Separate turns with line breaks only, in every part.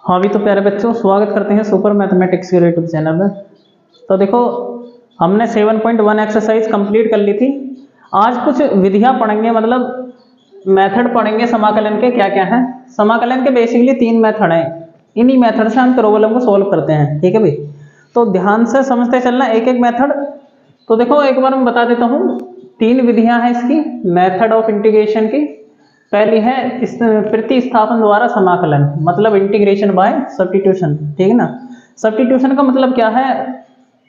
हाँ भी तो प्यारे बच्चों, स्वागत करते हैं सुपर मैथमेटिक्स के यूट्यूब चैनल में। तो देखो, हमने 7.1 एक्सरसाइज कंप्लीट कर ली थी। आज कुछ विधियां पढ़ेंगे, मतलब मेथड पढ़ेंगे समाकलन के। क्या क्या है समाकलन के? बेसिकली 3 मेथड हैं। इन्हीं मेथड से हम प्रॉब्लम को सोल्व करते हैं। ठीक है भाई, तो ध्यान से समझते चलना एक एक मेथड। तो देखो, एक बार मैं बता देता हूँ। 3 विधियां हैं इसकी, मेथड ऑफ इंटीग्रेशन की। पहली है प्रतिस्थापन द्वारा समाकलन, मतलब इंटीग्रेशन बाय सब्स्टिट्यूशन। ठीक है ना। सब्स्टिट्यूशन का मतलब क्या है,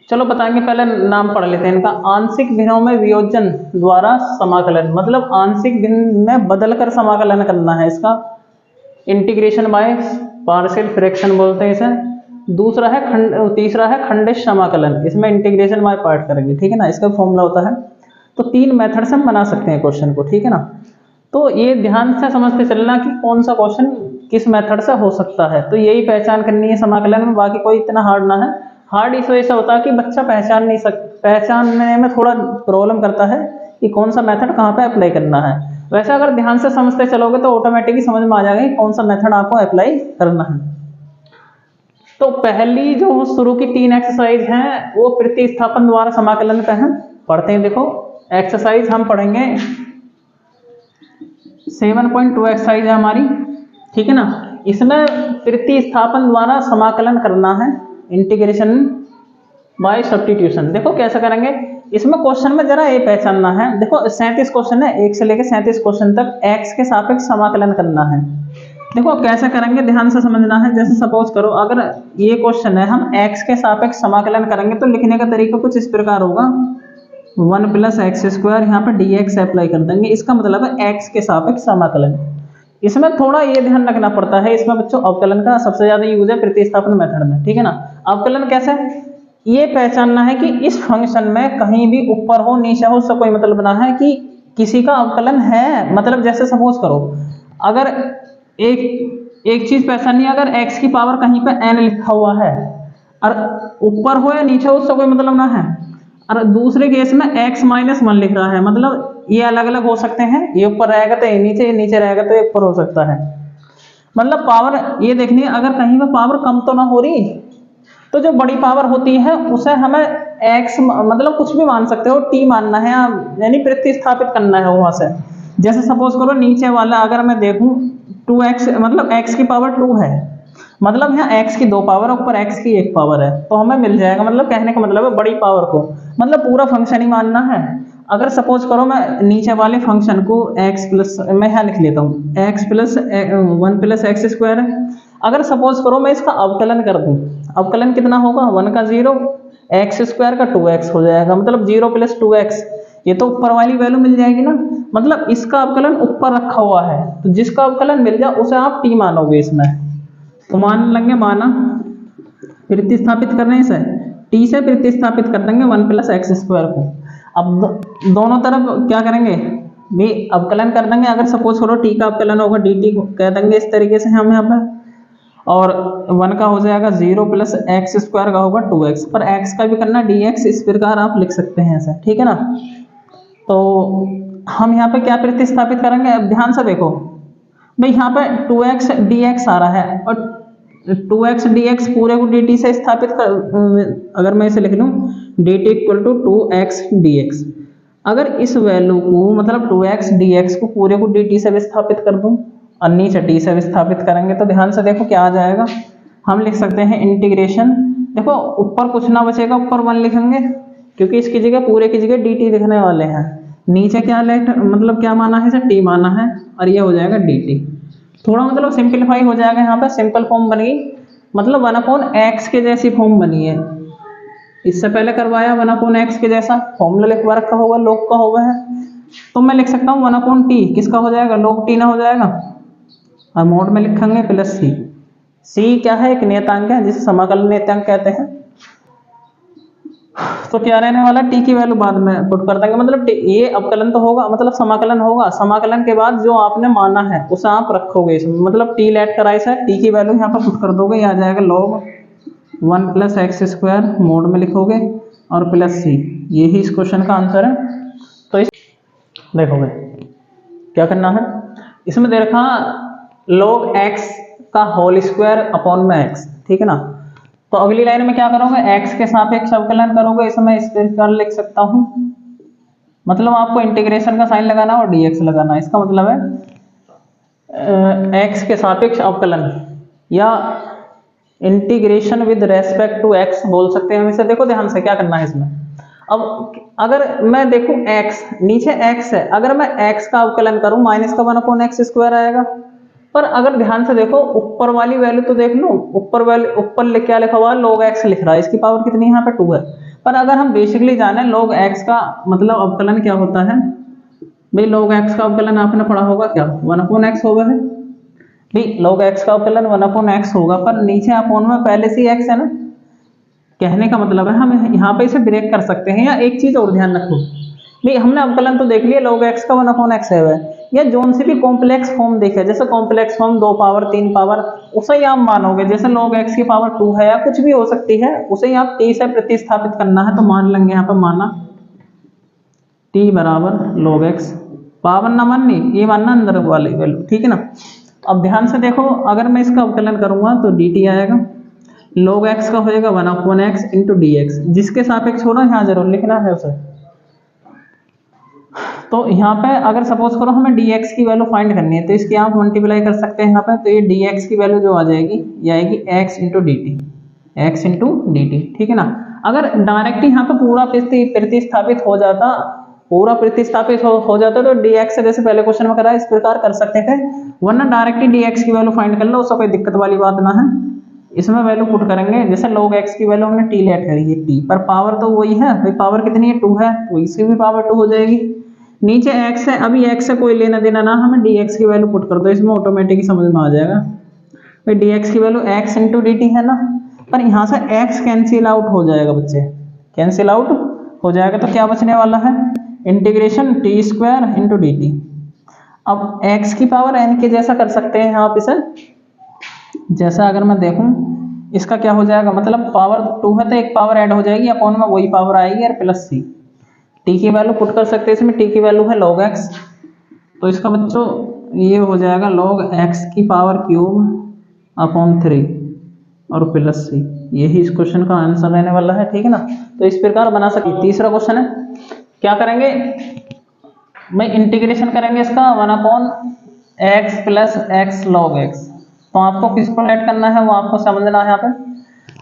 चलो बताएंगे। पहले नाम पढ़ लेते हैं इनका। आंशिक भिन्नों में वियोजन द्वारा समाकलन, मतलब आंशिक भिन्न में बदलकर समाकलन करना है इसका। इंटीग्रेशन बाय पार्शियल फ्रैक्शन बोलते हैं इसे। तीसरा है खंडित समाकलन, इसमें इंटीग्रेशन बाय पार्ट करेंगे। ठीक है ना, इसका फॉर्मूला होता है। तो 3 मेथड से हम बना सकते हैं क्वेश्चन को। ठीक है ना, तो ये ध्यान से समझते चलना कि कौन सा क्वेश्चन किस मेथड से हो सकता है। तो यही पहचान करनी है समाकलन में, बाकी कोई इतना हार्ड ना है। हार्ड इस वजह से होता है कि बच्चा पहचानने में थोड़ा प्रॉब्लम करता है कि कौन सा मेथड कहाँ पे अप्लाई करना है। वैसे अगर ध्यान से समझते चलोगे तो ऑटोमेटिकली समझ में आ जाएगा कि कौन सा मेथड आपको अप्लाई करना है। तो पहली जो शुरू की 3 एक्सरसाइज हैं वो प्रतिस्थापन द्वारा समाकलन पे हैं। पढ़ते हैं। देखो, एक्सरसाइज हम पढ़ेंगे 7.2 एक्सरसाइज है हमारी। ठीक है ना, इसमें प्रतिस्थापन द्वारा समाकलन करना है, इंटीग्रेशन बाय सब्स्टिट्यूशन। देखो कैसे करेंगे इसमें। क्वेश्चन में जरा ये पहचानना है। देखो 37 क्वेश्चन है, 1 से लेकर 37 क्वेश्चन तक एक्स के सापेक्ष समाकलन करना है। देखो कैसे करेंगे, ध्यान से समझना है। जैसे सपोज करो, अगर ये क्वेश्चन है, हम एक्स के सापेक्ष समाकलन करेंगे तो लिखने का तरीका कुछ इस प्रकार होगा। 1 + x², यहाँ पर dx अप्लाई कर देंगे। इसका मतलब है x के सापेक्ष समाकलन। इसमें थोड़ा ये ध्यान रखना पड़ता है, इसमें बच्चों अवकलन का सबसे ज्यादा यूज है प्रतिस्थापन मेथड में। ठीक है ना, अवकलन कैसे, ये पहचानना है कि इस फंक्शन में कहीं भी ऊपर हो नीचे हो, उससे कोई मतलब ना है कि किसी का अवकलन है। मतलब जैसे सपोज करो, अगर एक चीज पहचाननी है, अगर x की पावर कहीं पे n लिखा हुआ है और ऊपर हो या नीचे हो, उससे कोई मतलब ना है। और दूसरे केस में x - 1 लिख रहा है, मतलब ये अलग अलग हो सकते हैं। ये ऊपर रहेगा तो ये नीचे रहेगा तो ये ऊपर हो सकता है। मतलब पावर ये देखनी है, अगर कहीं पर पावर कम तो ना हो रही, तो जो बड़ी पावर होती है उसे हमें x मतलब कुछ भी मान सकते हो, t मानना है, यानी प्रतिस्थापित करना है वहां से। जैसे सपोज करो, नीचे वाला अगर मैं देखूं 2x, मतलब x की पावर 2 है, मतलब यहाँ x की 2 पावर, ऊपर x की 1 पावर है, तो हमें मिल जाएगा। मतलब कहने का मतलब है बड़ी पावर को मतलब पूरा फंक्शन ही मानना है। अगर सपोज करो मैं नीचे वाले फंक्शन को मैं यहाँ लिख लेता हूँ x + 1 + x² है। अगर सपोज करो मैं इसका अवकलन कर दूं, अवकलन कितना होगा, 1 का 0, x² का 2x हो जाएगा, मतलब 0 + 2x। ये तो ऊपर वाली वैल्यू मिल जाएगी ना, मतलब इसका अवकलन ऊपर रखा हुआ है, तो जिसका अवकलन मिल जाए उसे आप t मानोगे इसमें। तो मान लेंगे, माना प्रतिस्थापित करने से t से प्रतिस्थापित कर देंगे 1 + x² को। अब दोनों तरफ क्या करेंगे, भी अवकलन कर देंगे। अगर सपोज करो t का अवकलन होगा dt को कह देंगे इस तरीके से हम यहाँ पर, और 1 का हो जाएगा 0 + x² का होगा 2x, पर x का भी करना dx, इस प्रकार आप लिख सकते हैं ऐसा। ठीक है ना, तो हम यहाँ पे क्या प्रतिस्थापित करेंगे, अब ध्यान से देखो भाई, यहाँ पे 2x dx आ रहा है, और 2x dx पूरे को dt से स्थापित कर, अगर मैं इसे लिख लूँ dt = 2x dx। अगर इस वैल्यू को, मतलब 2x dx को पूरे को dt से विस्थापित कर दूं और नीचे t से विस्थापित करेंगे, तो ध्यान से देखो क्या आ जाएगा। हम लिख सकते हैं इंटीग्रेशन, देखो ऊपर कुछ ना बचेगा, ऊपर 1 लिखेंगे क्योंकि इसकी जगह पूरे की जगह dt लिखने वाले हैं। नीचे क्या मतलब क्या माना है इसे, t माना है, और ये हो जाएगा dt। थोड़ा मतलब सिंपलीफाई हो जाएगा, यहाँ पे सिंपल फॉर्म बन गई, मतलब 1/x के जैसी फॉर्म बनी है। इससे पहले करवाया 1/x के जैसा फॉर्मूला लिखवा रखा होगा, log का होगा है, तो मैं लिख सकता हूँ 1/t किसका हो जाएगा, log t ना हो जाएगा, और मोड में लिखेंगे +c। c क्या है, एक नियतांक है जिसे समाकलन नियतांक कहते हैं। तो क्या रहने वाला, t की वैल्यू बाद में पुट कर देंगे, मतलब ये अवकलन तो होगा, मतलब समाकलन होगा। समाकलन के बाद जो आपने माना है उसे आप रखोगे इसमें, मतलब t लेट कराई से t की वैल्यू यहाँ पर पुट कर दोगे, आ जाएगा log 1 + x² मोड में लिखोगे और +c। यही इस क्वेश्चन का आंसर है। तो इस देखोगे क्या करना है, इसमें दे रखा log x का होल स्क्वायर अपॉन में x, ठीक है ना। तो अगली लाइन में क्या करोगे, x के सापेक्ष अवकलन करोगे, इसमें इस प्रकार लिख सकता हूं, मतलब आपको इंटीग्रेशन का साइन लगाना और dx लगाना, इसका मतलब है x के सापेक्ष अवकलन या integration with respect to x बोल सकते हैं हम इसे। देखो ध्यान से क्या करना है इसमें। अब अगर मैं देखूं x, नीचे x है, अगर मैं x का अवकलन करूं माइनस का 1/x² आएगा। पर अगर ध्यान से देखो ऊपर वाली वैल्यू तो देख लो, ऊपर वैल्यू ऊपर क्या लिखा हुआ है, log x लिख रहा है, इसकी पावर कितनी है यहाँ पे 2 है। पर अगर हम बेसिकली जाने log x का मतलब अवकलन क्या होता है भाई, log x का अवकलन आपने पढ़ा होगा क्या, 1/x होगा है भाई, log x का अवकलन 1/x होगा, पर नीचे अपोन में पहले से x है ना। कहने का मतलब है हम यहाँ पे इसे ब्रेक कर सकते हैं। या एक चीज और ध्यान रखो भाई, हमने अवकलन तो देख लिया log x का 1/x है, या जोन से भी कॉम्प्लेक्स फॉर्म देखे, जैसे कॉम्प्लेक्स फॉर्म 2 पावर 3 पावर, उसे ही आप मानोगे, जैसे log x की पावर 2 है या कुछ भी हो सकती है, उसे ही आप t से प्रतिस्थापित करना है तो मान लेंगे यहाँ पे, माना t बराबर log x, पावर ना माननी, ये मानना अंदर वाली वैल्यू, ठीक है ना। अब ध्यान से देखो, अगर मैं इसका अवकलन करूंगा तो dt आएगा, log x का हो जाएगा 1/x इंटू dx, जिसके सापेक्ष हो रहा है यहाँ जरूर लिखना है उसे। तो यहाँ पे अगर सपोज करो हमें dx की वैल्यू फाइंड करनी है तो इसकी आप मल्टीप्लाई कर सकते हैं यहाँ पे, तो ये dx की वैल्यू जो आ जाएगी ये आएगी x इंटू dt, ठीक है ना। अगर डायरेक्ट यहाँ पे पूरा प्रतिस्थापित हो जाता, हो जाता तो dx से जैसे पहले क्वेश्चन में करा इस प्रकार कर सकते थे, वरना डायरेक्टली dx की वैल्यू फाइंड कर लो, उससे कोई दिक्कत वाली बात ना है। इसमें वैल्यू पुट करेंगे, जैसे log x की वैल्यू हमने t लेट करी है t, पर पावर तो वही है भाई, पावर कितनी है 2 है, तो इसकी भी पावर 2 हो जाएगी। नीचे x है, अभी x से कोई लेना देना ना, हमें dx की वैल्यू पुट कर दो, इसमें ऑटोमेटिक समझ में आ जाएगा भाई dx की वैल्यू x इंटू dt है ना। पर यहाँ से x कैंसिल आउट हो जाएगा बच्चे, कैंसिल आउट हो जाएगा, तो क्या बचने वाला है, इंटीग्रेशन t² इंटू dt। अब x की पावर n के जैसा कर सकते हैं आप इसे, जैसा अगर मैं देखूं इसका क्या हो जाएगा, मतलब पावर 2 है तो एक पावर ऐड हो जाएगी, अपॉन में वही पावर आएगी और प्लस c, t की वैल्यू पुट कर सकते हैं इसमें, t की वैल्यू है log x, तो इसका बच्चों ये हो जाएगा log x की पावर क्यूब अपॉन 3 और प्लस c, यही इस क्वेश्चन का आंसर रहने वाला है, ठीक है ना। तो इस प्रकार बना सकते। तीसरा क्वेश्चन है, क्या करेंगे, मैं इंटीग्रेशन करेंगे इसका 1/x plus x log x, तो आपको किसको ऐड करना है वो आपको समझना है यहाँ पे।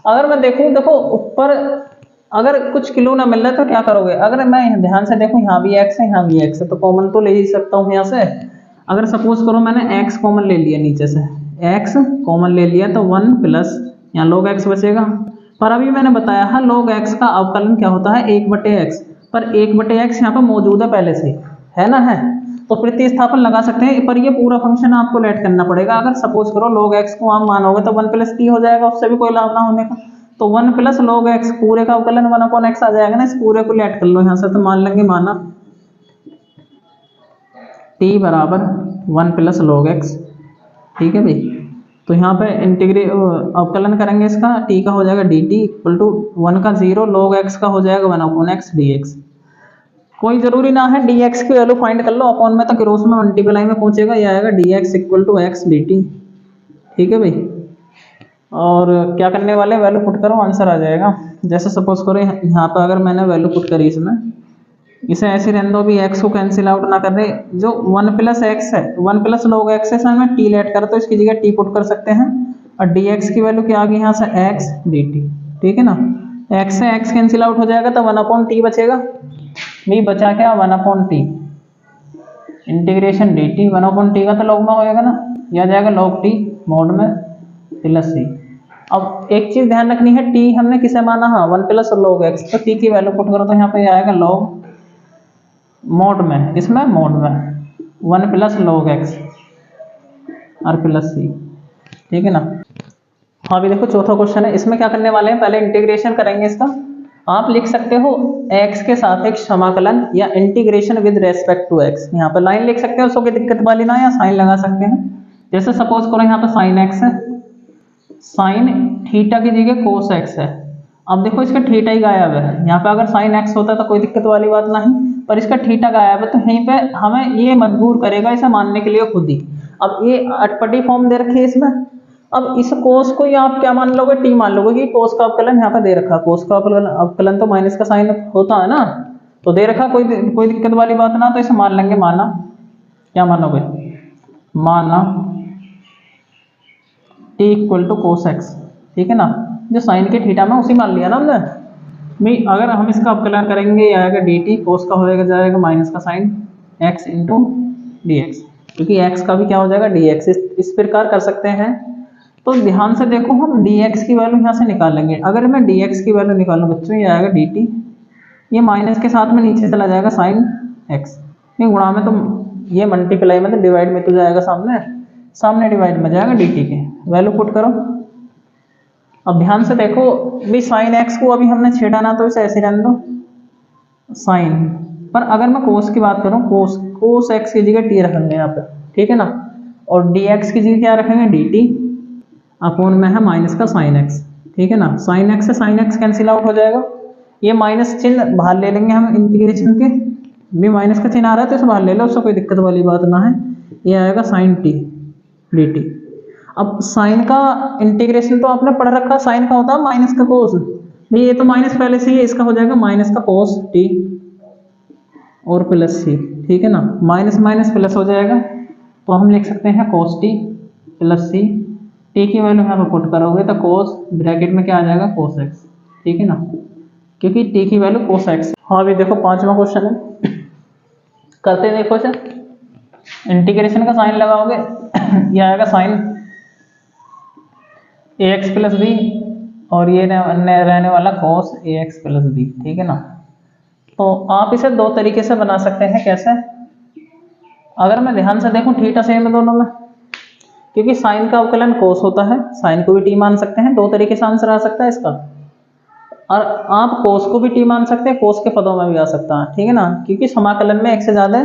अगर मैं देखूं, देखो ऊपर अगर कुछ किलो ना मिल रहा है तो क्या करोगे, अगर मैं ध्यान से देखूं यहाँ भी x है यहाँ भी x है, तो कॉमन तो ले ही सकता हूँ यहाँ से। अगर सपोज करो मैंने x कॉमन ले लिया, नीचे से x कॉमन ले लिया, तो 1 प्लस यहाँ log x बचेगा। पर अभी मैंने बताया है log x का अवकलन क्या होता है 1/x, पर 1/x यहाँ पर मौजूद है पहले से, है ना, है, तो प्रतिस्थापन लगा सकते हैं, पर ये पूरा फंक्शन आपको लेट करना पड़ेगा। अगर सपोज करो log x को आप मानोगे तो 1 प्लस t हो जाएगा, उससे भी कोई लाभ ना होने का, तो 1 प्लस log x पूरे का अवकलन 1/x आ जाएगा ना, इस पूरे को लेट कर लो यहाँ से, तो मान लेंगे, माना t बराबर 1 प्लस log x, ठीक है भाई। तो यहाँ पे अवकलन करेंगे इसका, t का हो जाएगा dt इक्वल टू 1 का 0, log x का हो जाएगा 1/x dx। कोई जरूरी ना है dx की वैल्यू फाइंड कर लो, अपॉन में तो क्रॉस में मल्टीप्लाई में पहुंचेगा, ये आएगा dx equal to x dt, ठीक है भाई। और क्या करने वाले, वैल्यू पुट करो, आंसर आ जाएगा। जैसे सपोज करो यहाँ पर अगर मैंने वैल्यू पुट करी इसमें, इसे ऐसे रहने दो भी, x को कैंसिल आउट ना कर रहे, जो 1 प्लस x है 1 प्लस log x है, में t लेट कर, तो इसकी जगह t पुट कर सकते हैं, और dx की वैल्यू क्या आ गई यहाँ से x dt, ठीक है ना। x से x कैंसिल आउट हो जाएगा तो 1/t बचेगा, भी बचा क्या 1/t, इंटीग्रेशन dt 1/t का तो log में होएगा ना, यह आ जाएगा log t मोड में प्लस c। अब एक चीज ध्यान रखनी है, t हमने किसे माना, हाँ 1 प्लस log x, तो t की वैल्यू पुट करो तो यहाँ पे आएगा log मोड में, इसमें मोड में 1 प्लस log x और प्लस c, ठीक है ना। हाँ अभी देखो चौथा क्वेश्चन है, इसमें क्या करने वाले हैं, पहले इंटीग्रेशन करेंगे इसका। आप लिख सकते हो x के सापेक्ष समाकलन या integration with respect to x, यहाँ पर लाइन लिख सकते हो, उसको कोई दिक्कत वाली ना, या साइन लगा सकते हैं। जैसे सपोज करो यहाँ पे साइन x है, साइन थीटा की जगह कोस x है। अब देखो इसका थीटा ही गायब है, यहाँ पे अगर साइन x होता तो कोई दिक्कत वाली बात नहीं, पर इसका थीटा गायब है, तो यहीं पे हमें ये मजबूर करेगा इसे मानने के लिए खुद ही। अब ये अटपटी फॉर्म दे रखी है इसमें, अब इस कोस को या आप क्या मान लोगे, टी मान लोगे कि कोस का अवकलन यहाँ पे दे रखा, कोस का अवकलन तो माइनस का साइन होता है ना, तो दे रखा, कोई दिक्कत वाली बात ना, तो इसे मान लेंगे, माना क्या मानोगे, माना T equal to cos X, ठीक है ना, जो साइन के थीटा में उसी मान लिया ना हमने भाई। अगर हम इसका अवकलन करेंगे ये आएगा डी टी, कोस का हो जाएगा माइनस का sine x into D x, क्योंकि एक्स का भी क्या हो जाएगा डी एक्स, इस प्रकार कर सकते हैं। तो ध्यान से देखो, हम डी एक्स की वैल्यू यहाँ से निकालेंगे। अगर मैं डी एक्स की वैल्यू निकालूँ बच्चों, ये आएगा डी टी, ये माइनस के साथ में नीचे चला जाएगा साइन एक्स, ये गुणा में तो ये मल्टीप्लाई में तो डिवाइड में तो जाएगा, सामने डिवाइड में जाएगा डी टी के, वैल्यू पुट करो। अब ध्यान से देखो भी, साइन एक्स को अभी हमने छेड़ा ना, तो इसे ऐसे रहने दो साइन, पर अगर मैं कोस की बात करूँ, कोस एक्स की जगह टी रखेंगे यहाँ पे, ठीक है ना, और डी एक्स की जगह क्या रखेंगे डी टी, अपोन में है माइनस का साइन एक्स, ठीक है ना, साइन एक्स से साइन एक्स कैंसिल आउट हो जाएगा, ये माइनस चिन्ह बाहर ले लेंगे हम, इंटीग्रेशन के भी माइनस का चिन्ह आ रहा है तो इसे बाहर ले लो, उससे कोई दिक्कत वाली बात ना है, ये आएगा साइन टी डी टी। अब साइन का इंटीग्रेशन तो आपने पढ़ रखा, साइन का होता है माइनस का कोस, ये तो माइनस पहले से ही है, इसका हो जाएगा माइनस का कोस टी और प्लस सी, ठीक है ना, माइनस माइनस प्लस हो जाएगा, तो हम लिख सकते हैं कोस टी प्लस सी, टी की वैल्यू यहाँ पर पुट करोगे तो कोस ब्रैकेट में क्या आ जाएगा कोस एक्स, ठीक है ना, क्योंकि टी की वैल्यू कोस एक्स। हाँ अभी देखो 5वां क्वेश्चन है, करते देखो सर, इंटीग्रेशन का साइन लगाओगे यह आएगा sign A X plus B, और ये रहने वाला कोस ए एक्स प्लस बी, ठीक है ना। तो आप इसे दो तरीके से बना सकते हैं, कैसे, अगर मैं ध्यान से देखूं थीटा सेम है दोनों में, क्योंकि साइन का अवकलन कोस होता है, साइन को भी टी मान सकते हैं, दो तरीके से आंसर आ सकता है इसका, और आप कोस को भी टी मान सकते हैं, कोस के पदों में भी आ सकता है, ठीक है ना, क्योंकि समाकलन में एक से ज़्यादा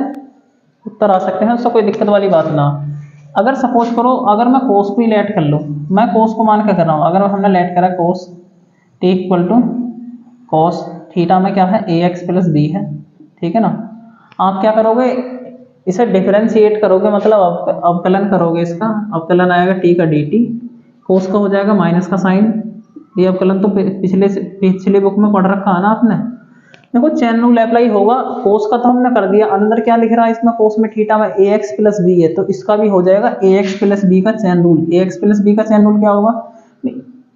उत्तर आ सकते हैं, उससे कोई दिक्कत वाली बात ना। अगर सपोज करो, अगर मैं कोस को ही लेट कर लूँ, मैं कोस को मान के कर रहा हूँ, अगर हमने लेट करा cos T equal to cos theta में क्या है ए एक्स प्लस बी है, ठीक है ना, आप क्या करोगे, इसे डिफरेंशिएट करोगे, मतलब अवकलन करोगे, इसका अवकलन आएगा टी का डी टी, कोस का हो जाएगा माइनस का साइन, ये अवकलन तो पिछले बुक में पढ़ रखा है ना आपने। देखो चैन रूल अप्लाई होगा, कोस का तो हमने कर दिया, अंदर क्या लिख रहा है इसमें, कोस में थीटा में ए एक्स प्लस बी है, तो इसका भी हो जाएगा ए एक्स प्लस बी का चैन रूल। ए एक्स प्लस बी का चैन रूल क्या होगा,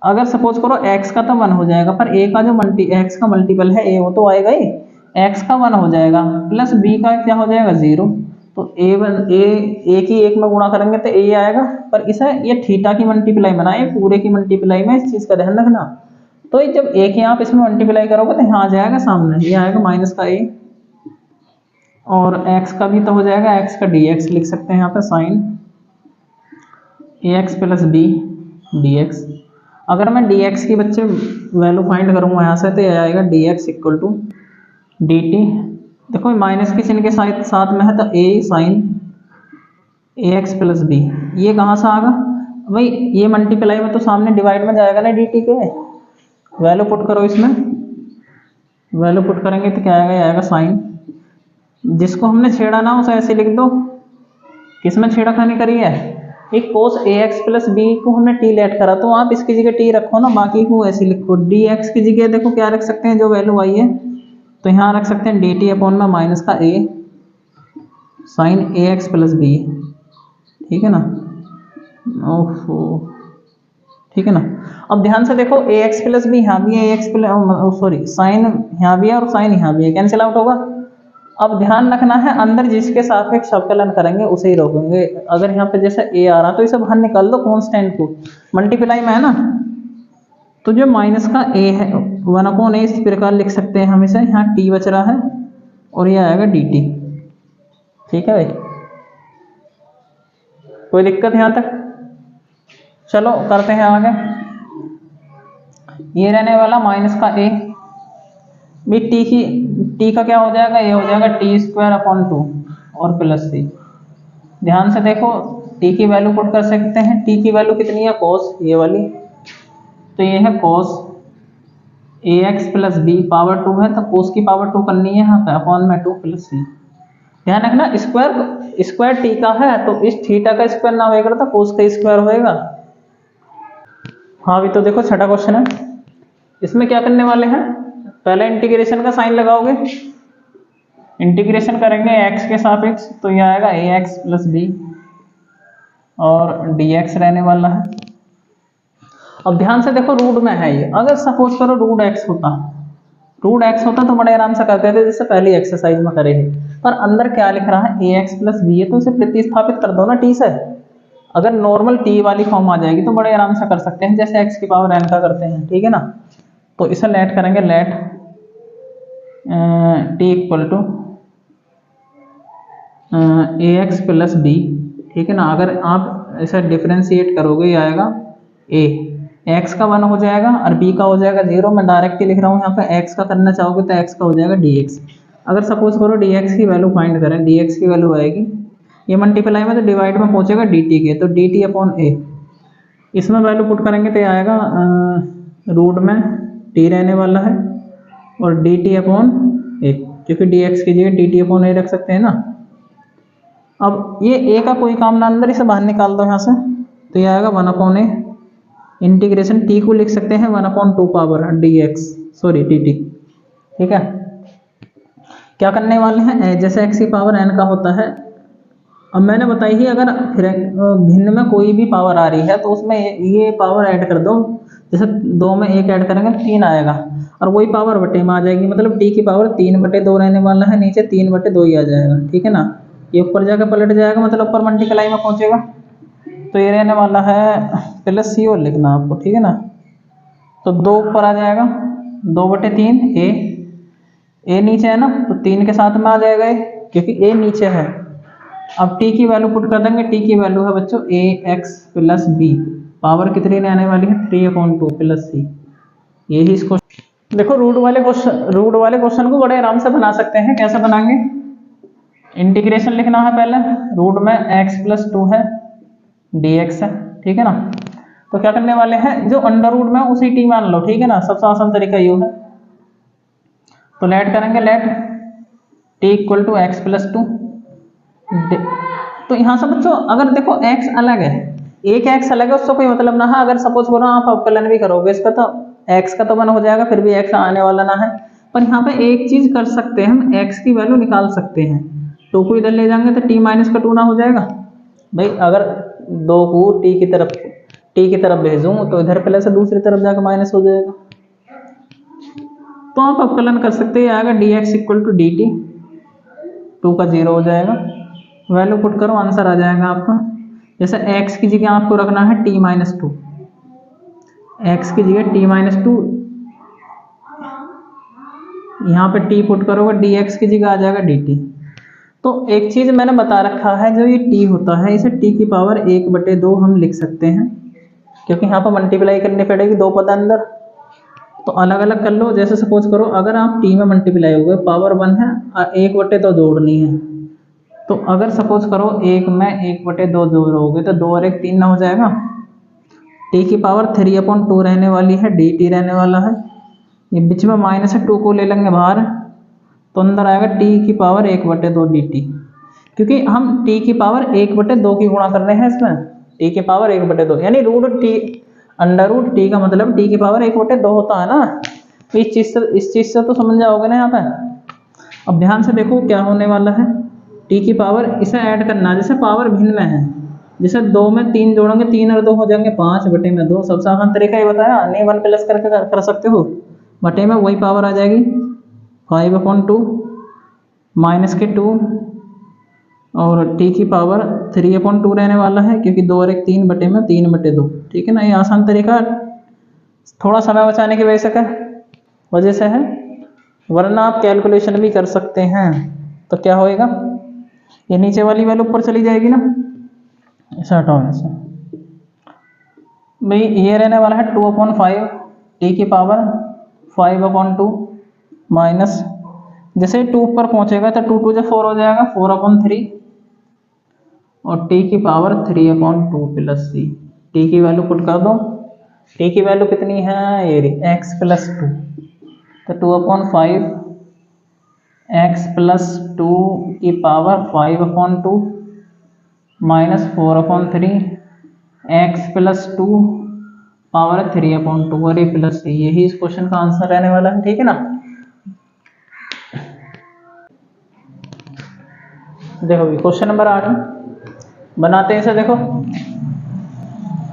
अगर सपोज करो एक्स का तो 1 हो जाएगा, पर ए का जो एक्स का मल्टीपल है ए, वो तो आएगा ही, एक्स का 1 हो जाएगा, प्लस बी का क्या हो जाएगा 0, तो ए की 1 में गुणा करेंगे तो ए आएगा, पर इसे ये थीटा की मल्टीप्लाई बनाए, पूरे की मल्टीप्लाई में इस चीज़ का ध्यान रखना। तो जब ए की आप इसमें मल्टीप्लाई करोगे तो यहाँ आ जाएगा सामने, ये आएगा माइनस का ए, और एक्स का भी तो हो जाएगा, एक्स का डी एक्स लिख सकते हैं यहाँ पे, sine A X plus B D X. अगर मैं डी एक्स की बच्चे वैल्यू फाइंड करूँगा यहाँ से, तो ये आएगा D X equal to D T, देखो माइनस के चिन्ह के साथ में है, तो A sine A X plus B, ये कहाँ से आएगा भाई, ये मल्टीप्लाई में तो सामने डिवाइड में जाएगा ना डी टी के, वैल्यू पुट करो, इसमें वैल्यू पुट करेंगे तो क्या आएगा, ये आएगा साइन, जिसको हमने छेड़ा ना उसे ऐसे लिख दो, किसमें छेड़खानी करी है, एक कोस ए एक्स प्लस बी को हमने टी लेट करा, तो आप इसकी जगह टी रखो ना, बाकी को ऐसे लिखो, डी एक्स की जगह देखो क्या रख सकते हैं, जो वैल्यू आई है, तो यहाँ रख सकते हैं डी टी अपॉन में माइनस का ए sine A X plus B, ठीक है ना, ओहो, ठीक है ना। अब ध्यान से देखो ए एक्स प्लस बी यहाँ भी है, ए एक्स प्लस सॉरी साइन यहाँ भी है और साइन यहाँ भी है, कैंसिल आउट होगा। अब ध्यान रखना है, अंदर जिसके सापेक्ष अवकलन करेंगे उसे ही रोकेंगे, अगर यहाँ पे जैसे ए आ रहा तो इसे बाहर निकाल दो, कांस्टेंट को मल्टीप्लाई में है ना, तो जो माइनस का ए है 1/a इस प्रकार लिख सकते हैं हम इसे, यहाँ टी बच रहा है और ये आएगा डी टी, ठीक है भाई, कोई दिक्कत यहाँ तक। चलो करते हैं आगे, ये रहने वाला माइनस का ए, भी टी का क्या हो जाएगा, ये हो जाएगा टी स्क्वायर अपॉन 2 और प्लस सी। ध्यान से देखो टी की वैल्यू पुट कर सकते हैं, टी की वैल्यू कितनी है कोस, ये वाली, तो ये है कोस ए एक्स प्लस बी पावर 2 है, तो कोस की पावर 2 करनी है यहाँ पे, अपॉन में 2 प्लस सी। ध्यान रखना स्क्वायर टी का है, तो इस थीटा का स्क्वायर ना होएगा तो कोस का स्क्वायर होएगा, हाँ भी तो देखो छठा क्वेश्चन है, इसमें क्या करने वाले हैं, पहले इंटीग्रेशन का साइन लगाओगे, इंटीग्रेशन करेंगे x के सापेक्ष, तो ये आएगा ax प्लस बी और dx रहने वाला है। अब ध्यान से देखो रूट में है ये, अगर सपोज करो रूट x होता तो बड़े आराम से करते थे जैसे पहली एक्सरसाइज में करे हैं, पर अंदर क्या लिख रहा है ax प्लस बी है, तो इसे प्रतिस्थापित कर दो ना t से। अगर नॉर्मल t वाली फॉर्म आ जाएगी तो बड़े आराम से कर सकते हैं जैसे x की पावर n का करते हैं, ठीक है ना। तो इसे लेट करेंगे, let t equal to ax plus B, ठीक है ना। अगर आप ऐसा डिफ्रेंशिएट करोगे ये आएगा a, x का 1 हो जाएगा और b का हो जाएगा 0। मैं डायरेक्ट ही लिख रहा हूँ यहाँ पे, x का करना चाहोगे तो x का हो जाएगा dx। अगर सपोज करो dx की वैल्यू फाइंड करें, dx की वैल्यू आएगी, ये मल्टीप्लाई में तो डिवाइड में पहुंचेगा dt के, तो dt अपॉन a, इसमें वैल्यू पुट करेंगे तो आएगा रूट में t रहने वाला है और dt अपॉन a, क्योंकि dx की जगह dt अपॉन a रख सकते हैं ना। अब ये a का कोई काम ना, अंदर इसे बाहर निकाल दो यहाँ से, तो ये आएगा 1 अपॉन a, इंटीग्रेशन t को लिख सकते हैं 1 upon 2 power dx, sorry dt, ठीक है। क्या करने वाले हैं, जैसे x की पावर n का होता है, अब मैंने बताई ही अगर भिन्न में कोई भी पावर आ रही है तो उसमें ये पावर ऐड कर दो, जैसे 2 में 1 ऐड करेंगे तो 3 आएगा, और वही पावर बटे में आ जाएगी, मतलब t की पावर 3/2 रहने वाला है, नीचे 3/2 ही आ जाएगा, ठीक है ना। ये ऊपर जाकर पलट जाएगा, मतलब ऊपर मल्टीप्लाई में पहुंचेगा, तो ये रहने वाला है प्लस सी और लिखना आपको, ठीक है ना। तो 2 ऊपर आ जाएगा, 2/3 a नीचे है ना, तो 3 के साथ में आ जाएगा ये, क्योंकि a नीचे है। अब t की वैल्यू पुट कर देंगे, t की वैल्यू है बच्चों ax प्लस b, पावर कितनी रहने वाली है 3/2 प्लस c। यही इसको देखो रूट वाले क्वेश्चन को बड़े आराम से बना सकते हैं। कैसे बनाएंगे, इंटीग्रेशन लिखना है पहले, रूट में x प्लस 2 है dx है, ठीक है ना। तो क्या करने वाले हैं, जो अंडर रूट में उसी t मान लो, ठीक है ना, सबसे आसान तरीका ये है। तो लेट करेंगे, let t equal to X plus 2, तो यहाँ से बच्चों अगर देखो x अलग है, एक x अलग है, उससे कोई मतलब ना है। अगर सपोज करो आप अवकलन भी करोगे इसका, तो x का तो 1 हो जाएगा, फिर भी x आने वाला ना है। पर यहाँ पे एक चीज कर सकते हैं, हम x की वैल्यू निकाल सकते हैं। 2 को इधर ले जाएंगे तो t माइनस का 2 ना हो जाएगा भाई। अगर 2 को t की तरफ भेजूं तो इधर प्लस है, दूसरी तरफ जाकर माइनस हो जाएगा। तो आप अवकलन कर सकते हैं, आएगा dx इक्वल टू dt, 2 का 0 हो जाएगा, वैल्यू पुट करो, आंसर आ जाएगा आपका। जैसे x की जगह आपको रखना है t माइनस 2, x की जगह t माइनस 2, यहाँ पे t पुट करोगे, dx की जगह आ जाएगा dt। तो एक चीज मैंने बता रखा है, जो ये t होता है इसे t की पावर 1/2 हम लिख सकते हैं, क्योंकि यहाँ पर मल्टीप्लाई करनी पड़ेगी 2 पद अंदर, तो अलग अलग कर लो। जैसे सपोज करो अगर आप t में मल्टीप्लाई हो गए, पावर 1 है, 1/2 जोड़नी है, तो अगर सपोज करो 1 में 1/2 जोड़ोगे तो 2 और 1 3 ना हो जाएगा। t की पावर 3/2 रहने वाली है, dt रहने वाला है, ये बीच में माइनस है, 2 को ले लेंगे बाहर, तो अंदर आएगा t की पावर 1/2 dt, क्योंकि हम t की पावर 1/2 की गुणा कर रहे हैं इसमें, t की पावर 1/2, यानी root t under root t का मतलब t की पावर 1/2 होता है ना। तो इस चीज से तो समझ जाओगे ना यहाँ पे। अब ध्यान से देखो क्या होने वाला है, t की पावर इसे ऐड करना, जैसे पावर भिन्न में है, जैसे 2 में 3 जोड़ोगे, 3 और 2 हो जाएंगे 5/2। सबसे आसान तरीका ये बताया, नहीं 1 प्लस करके कर सकते हो, बटे में वही पावर आ जाएगी 5/2 माइनस के 2, और t की पावर 3/2 रहने वाला है, क्योंकि 2 और 1 3 में 3/2, ठीक है ना। ये आसान तरीका थोड़ा समय बचाने की वजह से है, वरना आप कैलकुलेशन भी कर सकते हैं। तो क्या होएगा, ये नीचे वाली वैल्यू ऊपर चली जाएगी ना, ऐसा हटाओ ऐसा भाई, ये रहने वाला है 2/5 t की पावर 5/2 माइनस, जैसे 2 ऊपर पहुंचेगा तो 2 2 4 हो जाएगा, 4/3, और t की पावर 3/2 प्लस c। t की वैल्यू पुट कर दो, t की वैल्यू कितनी है, ये x प्लस 2, तो 2/5 x प्लस 2 की power 5/2 minus 4/3 x plus 2 power 3/2 और ये प्लस सी, यही इस क्वेश्चन का आंसर रहने वाला है। ठीक है ना। देखो क्वेश्चन नंबर 8 बनाते हैं इसे। देखो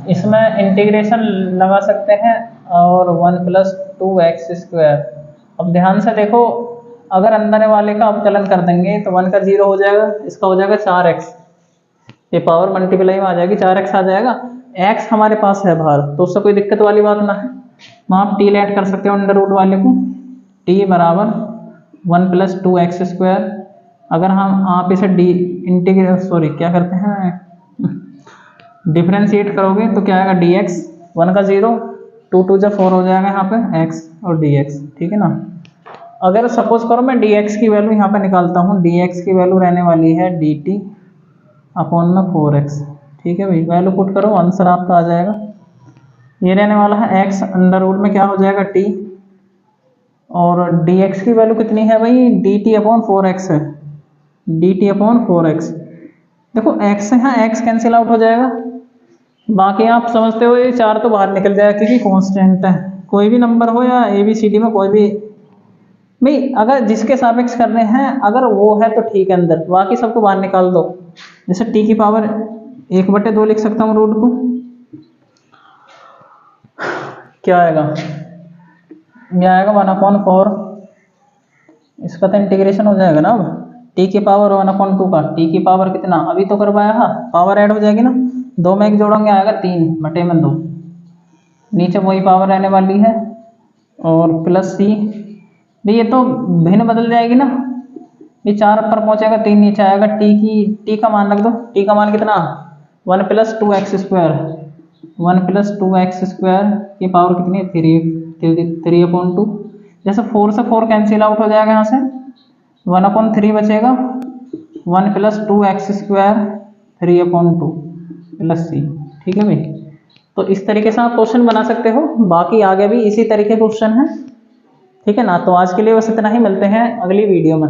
इसमें इंटीग्रेशन लगा सकते हैं और 1 + 2x²। अब ध्यान से देखो, अगर अंदर वाले का अवकलन कर देंगे तो 1 का 0 हो जाएगा, इसका हो जाएगा 4x, ये पावर मल्टीप्लाई में आ जाएगी, 4x आ जाएगा। x हमारे पास है बाहर, तो उससे कोई दिक्कत वाली बात ना है, वहाँ आप t ऐड कर सकते हो अंडर रूट वाले को, t बराबर 1 + 2x²। अगर हम आप इसे क्या करते हैं, डिफ्रेंशिएट करोगे तो क्या आएगा dx, 1 का 0, 2 × 2 = 4 हो जाएगा यहाँ पे x और dx। ठीक है ना। अगर सपोज करो मैं dx की वैल्यू यहाँ पे निकालता हूँ, dx की वैल्यू रहने वाली है dt/4x। ठीक है भाई, वैल्यू पुट करो, आंसर आपका आ जाएगा, ये रहने वाला है x अंडर रूट में क्या हो जाएगा t, और dx की वैल्यू कितनी है भाई, dt/4x है, dt/4x। देखो x से यहाँ x कैंसिल आउट हो जाएगा, बाकी आप समझते हो ये 4 तो बाहर निकल जाएगा क्योंकि कांस्टेंट है, कोई भी नंबर हो या ABCD में कोई भी भाई, अगर जिसके सापेक्ष करने हैं अगर वो है तो ठीक है अंदर, बाकी सबको बाहर निकाल दो। जैसे t की पावर 1/2 लिख सकता हूँ रूट को, क्या आएगा, ये आएगा 1/4, इसका तो इंटीग्रेशन हो जाएगा ना। अब t की पावर 1/2 का, t की पावर कितना अभी तो करवाया, हाँ पावर ऐड हो जाएगी ना, 2 में 1 जोड़ेंगे आएगा 3/2, नीचे वही पावर रहने वाली है, और प्लस c, ये तो भिन्न बदल जाएगी ना, ये 4 पर पहुंचेगा, 3 नीचे आएगा, t का मान रख दो, t का मान कितना 1 + 2x², 1 + 2x² की पावर कितनी है 3/2। जैसे 4 से 4 कैंसिल आउट हो जाएगा, यहाँ से 1/3 बचेगा, 1 + 2x² 3/2 प्लस c। ठीक है भाई, तो इस तरीके से आप क्वेश्चन बना सकते हो, बाकी आगे भी इसी तरीके के क्वेश्चन हैं। ठीक है ना। तो आज के लिए बस इतना ही, मिलते हैं अगली वीडियो में।